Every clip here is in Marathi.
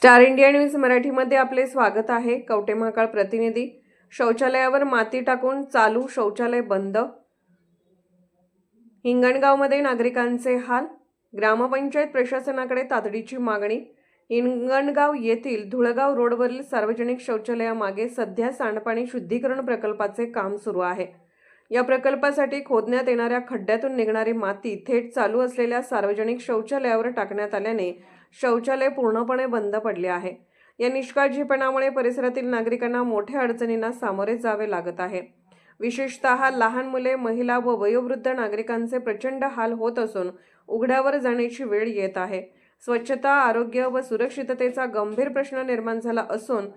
स्टार इंडिया न्यूज मराठीमध्ये आपले स्वागत आहे। कवठे महाकाळ प्रतिनिधी। शौचालयावर माती टाकून चालू शौचालय बंद। हिंगणगावमध्ये नागरिकांचे हाल। ग्रामपंचायत प्रशासनाकडे तातडीची मागणी। हिंगणगाव येथील धुळगाव रोडवरील सार्वजनिक शौचालयामागे सध्या सांडपाणी शुद्धीकरण प्रकल्पाचे काम सुरू आहे। या प्रकल्पासाठी खोदण्यात येणाऱ्या खड्ड्यातून निघणारी माती थेट चालू असलेल्या सार्वजनिक शौचालयावर टाकण्यात आल्याने शौचालय पूर्णपणे बंद पडले आहे। या निष्काळजीपणामुळे परिसरातील नागरिकांना मोठ्या अडचणींना सामोरे जावे लागत आहे। विशेषतः लहान मुले, महिला व वयोवृद्ध नागरिकांचे प्रचंड हाल होत असून उघड्यावर जाण्याची वेळ येत आहे। स्वच्छता, आरोग्य व सुरक्षिततेचा गंभीर प्रश्न निर्माण झाला असून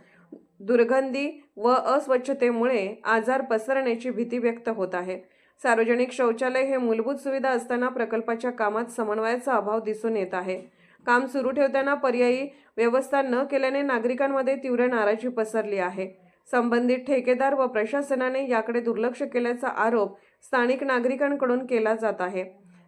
दुर्गंधी व अस्वच्छतेमुळे आजार पसरण्याची भीती व्यक्त होत आहे। सार्वजनिक शौचालय हे मूलभूत सुविधा असताना प्रकल्पाच्या कामात समन्वयाचा अभाव दिसून येत आहे। काम सुरू ठेवताना पर्यायी व्यवस्था न केल्याने नागरिकांमध्ये तीव्र नाराजी पसरली आहे। संबंधित ठेकेदार व प्रशासनाने याकडे दुर्लक्ष केल्याचा आरोप स्थानिक नागरिकांकडून केला जात आहे।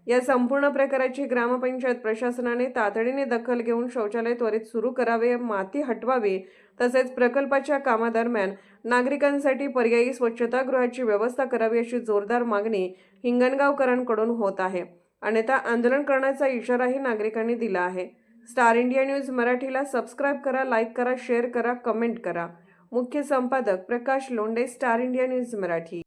या संपूर्ण प्रकाराची ग्रामपंचायत प्रशासनाने तातडीने दखल घेऊन शौचालय त्वरित सुरू करावे, माती हटवावी, तसेच प्रकल्पाच्या कामादरम्यान नागरिकांसाठी पर्यायी स्वच्छतागृहाची व्यवस्था करावी अशी जोरदार मागणी हिंगणगावकरांकडून होत आहे। अन्यथा आंदोलन करण्याचा इशाराही नागरिकांनी दिला आहे। स्टार इंडिया न्यूज मराठीला सबस्क्राइब करा, लाईक करा, शेअर करा, कमेंट करा। मुख्य संपादक Prakash Londhe, Star India News Marathi.